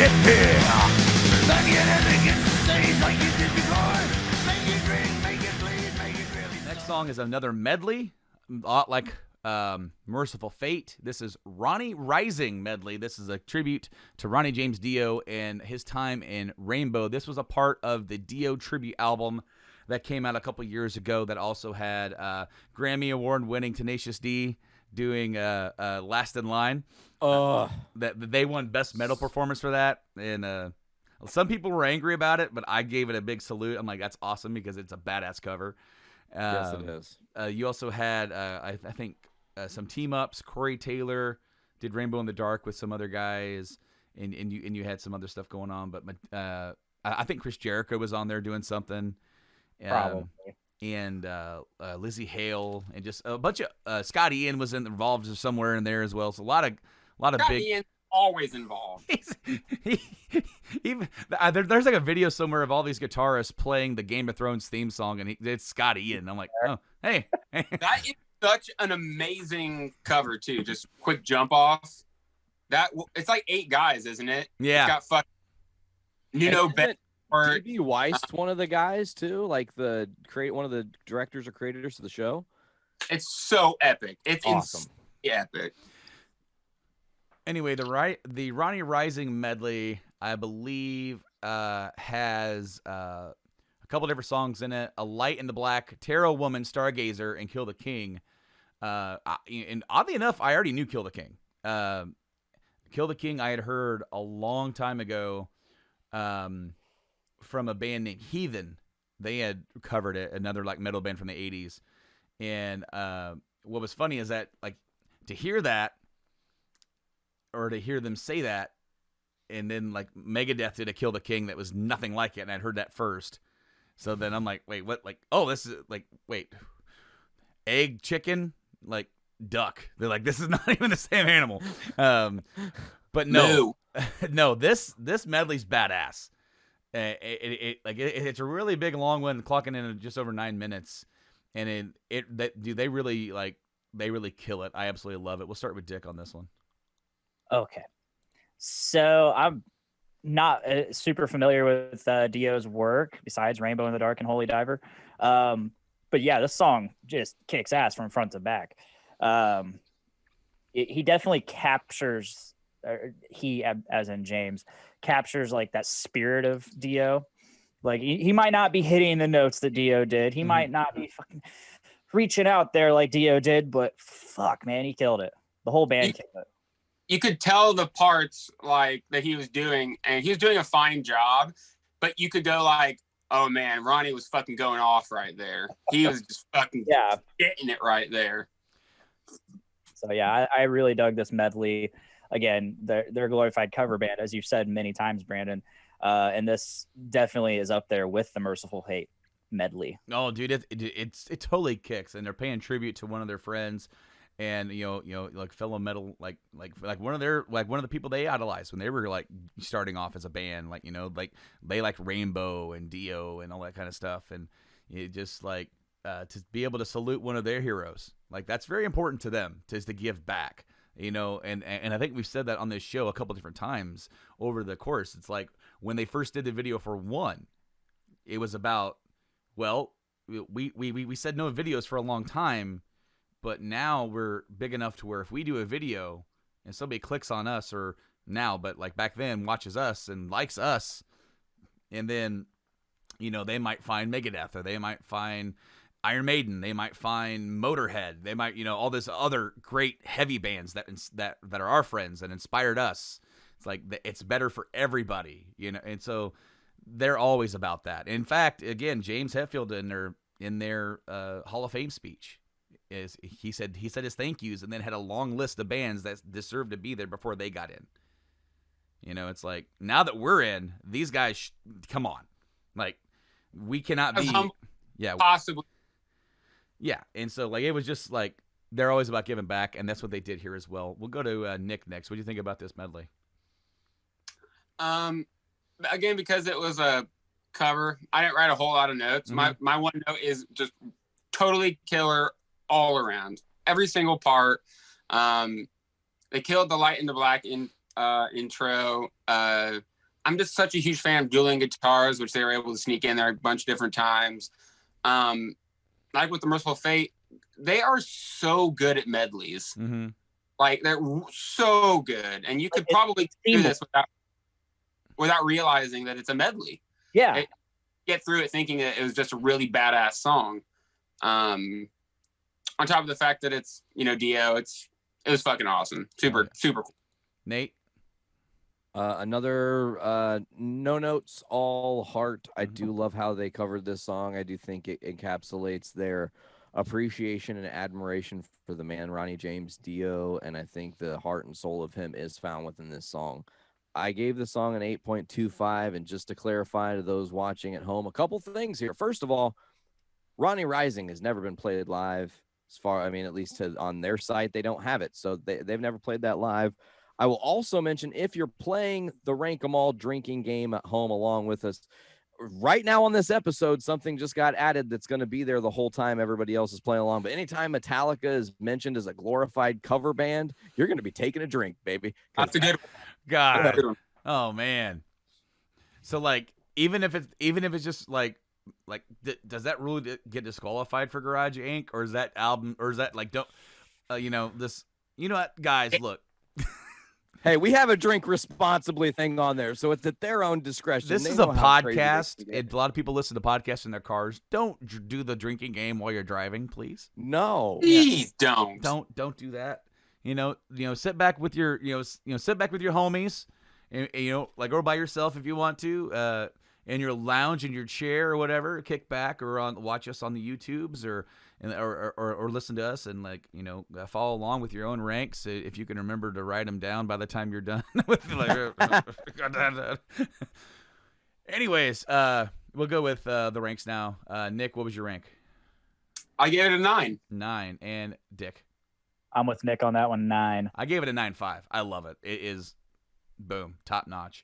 get here. Like it ever gets to say like you did before. Make it ring, make it bleed, make it really. Next song is another medley, a lot like Merciful Fate. This is Ronnie Rising medley. This is a tribute to Ronnie James Dio and his time in Rainbow. This was a part of the Dio tribute album that came out a couple years ago that also had Grammy Award winning Tenacious D doing Last in Line. That they won Best Metal Performance for that. And some people were angry about it, but I gave it a big salute. I'm like, that's awesome because it's a badass cover. Yes, it is. You also had, I think, some team ups. Corey Taylor did Rainbow in the Dark with some other guys, and you had some other stuff going on. But I think Chris Jericho was on there doing something. Probably. And Lizzie Hale, and just a bunch of Scott Ian was involved somewhere in there as well. So a lot of Scott big. Ian's always involved. There's like a video somewhere of all these guitarists playing the Game of Thrones theme song, and it's Scott Ian. I'm like, oh, hey. That is such an amazing cover too. Just quick jump off. It's like 8 guys, isn't it? Yeah. It's got fucking Nuno Ben. DB Weiss, one of the guys too, like one of the directors or creators of the show. It's so epic. It's awesome. Epic. Anyway, the Ronnie Rising medley, I believe, has a couple different songs in it: "A Light in the Black," "Tarot Woman," "Stargazer," and "Kill the King." And oddly enough, I already knew "Kill the King." "Kill the King" I had heard a long time ago. From a band named Heathen. They had covered it, another like metal band from the 80s. And what was funny is that like to hear that, or to hear them say that, and then like Megadeth did a "Kill the King" that was nothing like it, and I'd heard that first. So then I'm like, wait, what? Like, oh, this is like, wait, egg, chicken, like duck. They're like, this is not even the same animal. But no, no, this medley's badass. It's a really big long one, clocking in just over 9 minutes, and they really kill it. I absolutely love it. We'll start with Dick on this one. Okay, so I'm not super familiar with Dio's work besides Rainbow in the Dark and Holy Diver, but yeah, this song just kicks ass from front to back. He definitely captures. He, as in James, captures like that spirit of Dio. Like he might not be hitting the notes that Dio did. He might not be fucking reaching out there like Dio did, but fuck, man, he killed it. The whole band killed it. You could tell the parts like that he was doing, and he was doing a fine job, but you could go like, oh man, Ronnie was fucking going off right there. He was just fucking getting it right there. So yeah, I really dug this medley. Again, they're a glorified cover band, as you've said many times, Brandon. And this definitely is up there with the Merciful Fate medley. Oh, dude, it totally kicks, and they're paying tribute to one of their friends, and you know, like fellow metal, like one of the people they idolized when they were like starting off as a band, like like they liked Rainbow and Dio and all that kind of stuff, and it just like to be able to salute one of their heroes, like that's very important to them, to give back. And I think we've said that on this show a couple different times over the course. It's like when they first did the video for One, it was about, well, we said no videos for a long time, but now we're big enough to where if we do a video and somebody clicks on us, or now, but like back then, watches us and likes us, and then, they might find Megadeth, or they might find Iron Maiden, they might find Motorhead, they might, all this other great heavy bands that are our friends and inspired us. It's like it's better for everybody, and so they're always about that. In fact, again, James Hetfield in their Hall of Fame speech he said his thank yous, and then had a long list of bands that deserved to be there before they got in. It's like now that we're in, these guys, come on, like we cannot be, possibly. Yeah, and so like it was just like they're always about giving back, and that's what they did here as well. We'll go to Nick next. What do you think about this medley? Again, because it was a cover, I didn't write a whole lot of notes. Mm-hmm. My one note is just totally killer all around, every single part. They killed the Light in the Black intro. I'm just such a huge fan of dueling guitars, which they were able to sneak in there a bunch of different times. Like with the Merciful Fate, they are so good at medleys. Mm-hmm. Like they're so good, and you could probably do this without realizing that it's a medley. Yeah. Get through it thinking that it was just a really badass song. On top of the fact that it's, you know, Dio, it was fucking awesome. Super cool. Nate? Another No Notes, All Heart. I do love how they covered this song. I do think it encapsulates their appreciation and admiration for the man Ronnie James Dio, and I think the heart and soul of him is found within this song. I gave the song an 8.25, and just to clarify to those watching at home, a couple things here. First of all, Ronnie Rising has never been played live. As far, I mean, at least on their site, they don't have it, so they've never played that live. I will also mention, if you're playing the Rank 'em All drinking game at home along with us, right now on this episode, something just got added that's going to be there the whole time everybody else is playing along. But anytime Metallica is mentioned as a glorified cover band, you're going to be taking a drink, baby. That's a good one. God. Oh man. So like, even if it's just like does that really get disqualified for Garage Inc., or is that album, or is that like, don't you know what, guys, look. Hey, we have a drink responsibly thing on there, so it's at their own discretion. This is a podcast. A lot of people listen to podcasts in their cars. Don't do the drinking game while you're driving, please. No, please don't do that. You know, sit back with your sit back with your homies, and like, or by yourself if you want to, in your lounge, in your chair or whatever. Kick back, or watch us on the YouTubes, or listen to us, and like, follow along with your own ranks if you can remember to write them down by the time you're done with anyways, we'll go with the ranks now. Nick, what was your rank? I gave it a 9. And Dick? I'm with Nick on that one, 9. I gave it a 9.5. I love it. It is boom, top notch.